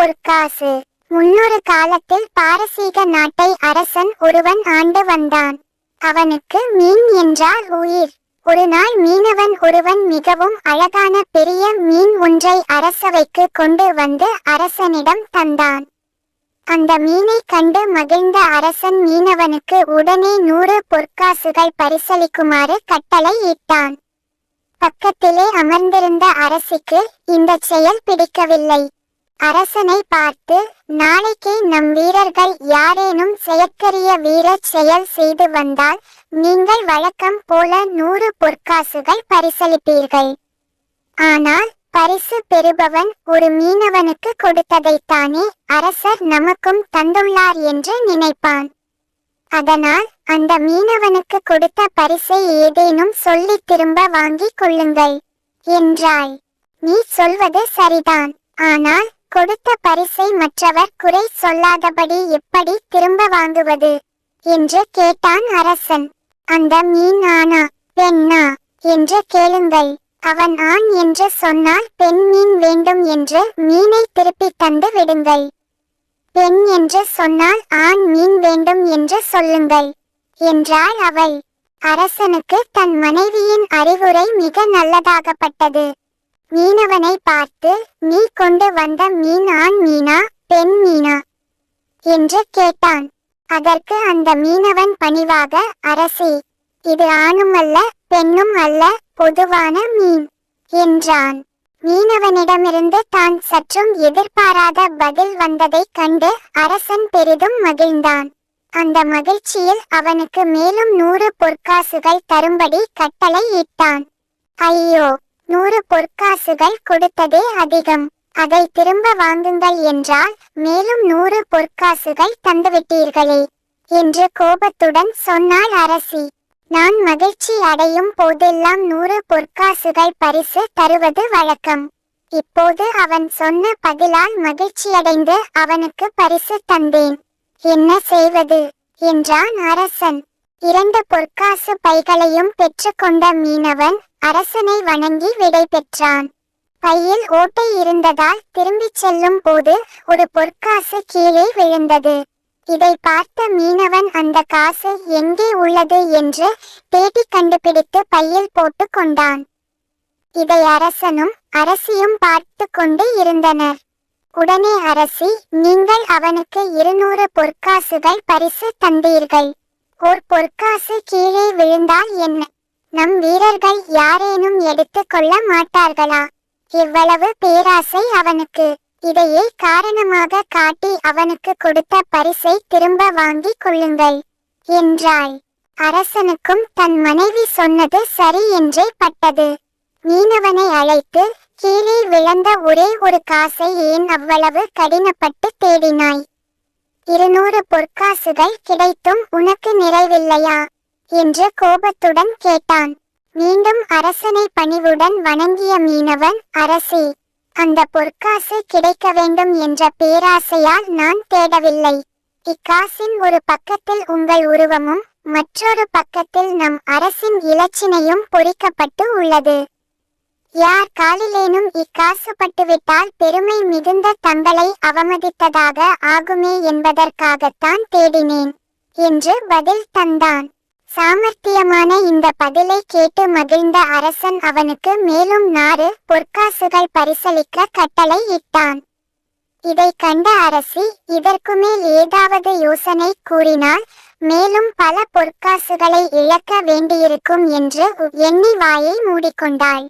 பொற்காசு. முன்னொரு காலத்தில் பாரசீக நாட்டை அரசன் ஒருவன் ஆண்டு வந்தான். அவனுக்கு மீன் என்றால் உயிர். ஒரு நாள் மீனவன் ஒருவன் மிகவும் அழகான பெரிய மீன் ஒன்றை அரசவைக்கு கொண்டு வந்து அரசனிடம் தந்தான். அந்த மீனை கண்டு மகிழ்ந்த அரசன் மீனவனுக்கு உடனே 100 பொற்காசுகள் பரிசளிக்குமாறு கட்டளை இட்டான். பக்கத்திலே அமர்ந்திருந்த அரசிக்கு இந்த செயல் பிடிக்கவில்லை. அரசனை பார்த்து, நாளைக்கே நம் வீரர்கள் யாரேனும் செயற்கரிய வீரச் செயல் செய்து வந்தால் நீங்கள் வழக்கம் போல 100 பொற்காசுகள் பரிசளிப்பீர்கள். ஆனால் பரிசு பெறுபவன் ஒரு மீனவனுக்கு கொடுத்ததைத்தானே அரசர் நமக்கும் தந்துள்ளார் என்று நினைப்பான். அதனால் அந்த மீனவனுக்கு கொடுத்த பரிசை ஏதேனும் சொல்லி திரும்ப வாங்கிக் கொள்ளுங்கள் என்றாள். நீ சொல்வது சரிதான். ஆனால் கொடுத்த பரிசை மற்றவர் குறை சொல்லாதபடி எப்படி திரும்ப வாங்குவது என்று கேட்டான் அரசன். அந்த மீன் ஆனா பெண்ணா என்று கேளுங்கள். அவன் ஆண் என்று சொன்னால் பெண் மீன் வேண்டும் என்று மீனை திருப்பி தந்து விடுங்கள். பெண் என்று சொன்னால் ஆண் மீன் வேண்டும் என்று சொல்லுங்கள் என்றாள் அவள். அரசனுக்கு தன் மனைவியின் அறிவுரை மிக நல்லதாகப்பட்டது. மீனவனை பார்த்து, நீ கொண்டு வந்த மீன் ஆண் மீனா பெண் மீனா என்று கேட்டான். அதற்கு அந்த மீனவன் பணிவாக, அரசே, இது ஆணும் அல்ல பெண்ணும் அல்ல, பொதுவான மீன் என்றான். மீனவனிடமிருந்து தான் சற்றும் எதிர்பாராத பதில் வந்ததைக் கண்டு அரசன் பெரிதும் மகிழ்ந்தான். அந்த மகிழ்ச்சியில் அவனுக்கு மேலும் 100 பொற்காசுகள் தரும்படி கட்டளை இட்டான். ஐயோ, 100 பொற்காசுகள் கொடுத்ததே அதிகம். அதை திரும்ப வாங்குங்கள் என்றால் மேலும் 100 பொற்காசுகள் தந்துவிட்டீர்களே என்று கோபத்துடன் சொன்னாள் அரசி. நான் மகிழ்ச்சி அடையும் போதெல்லாம் 100 பொற்காசுகள் பரிசு தருவது வழக்கம். இப்போது அவன் சொன்ன பதிலால் மகிழ்ச்சியடைந்து அவனுக்கு பரிசு தந்தேன். என்ன செய்வது என்றான் அரசன். 2 பொற்காசு பைகளையும் பெற்றுக்கொண்ட மீனவன் அரசனை வணங்கி விடை பெற்றான். பையில் ஓட்டை இருந்ததால் திரும்பிச் செல்லும் போது ஒரு பொற்காசு கீழே விழுந்தது. இதை பார்த்த மீனவன் அந்த காசு எங்கே உள்ளது என்று தேடி கண்டுபிடித்து பையில் போட்டு கொண்டான். இதை அரசனும் அரசியும் பார்த்து கொண்டு இருந்தனர். உடனே அரசி, நீங்கள் அவனுக்கு 200 பொற்காசுகள் பரிசு தந்தீர்கள். ஒரு பொற்காசு கீழே விழுந்தால் என்ன? நம் வீரர்கள் யாரேனும் எடுத்து கொள்ள மாட்டார்களா? இவ்வளவு பேராசை அவனுக்கு. இதையே காரணமாக காட்டி அவனுக்கு கொடுத்த பரிசை திரும்ப வாங்கிக் கொள்ளுங்கள் என்றாள். அரசனுக்கும் தன் மனைவி சொன்னது சரி என்றே பட்டது. மீனவனை அழைத்து, கீழே விழுந்த ஒரே ஒரு காசை ஏன் அவ்வளவு கடினப்பட்டு தேடினாய்? 200 பொற்காசுகள் கிடைத்தும் உனக்கு நிறைவில்லையா என்று கோபத்துடன் கேட்டான். மீண்டும் அரசனை பணிவுடன் வணங்கிய மீனவன், அரசே, அந்த பொற்காசு கிடைக்க வேண்டும் என்ற பேராசையால் நான் தேடவில்லை. இக்காசின் ஒரு பக்கத்தில் உங்கள் உருவமும் மற்றொரு பக்கத்தில் நம் அரசின் இலச்சினையும் பொறிக்கப்பட்டு உள்ளது. யார் காலிலேனும் இக்காசு பட்டுவிட்டால் பெருமை மிகுந்த தங்களை அவமதித்ததாக ஆகுமே என்பதற்காகத்தான் தேடினேன் என்று பதில் தந்தான். சாமர்த்தியமான இந்த பதிலை கேட்டு மகிழ்ந்த அரசன் அவனுக்கு மேலும் 4 பொற்காசுகள் பரிசளிக்க கட்டளை இட்டான். இதை கண்ட அரசி, இதற்கு மேல் ஏதாவது யோசனை கூறினால் மேலும் பல பொற்காசுகளை இழக்க வேண்டியிருக்கும் என்று எண்ணி வாயை மூடிக்கொண்டாள்.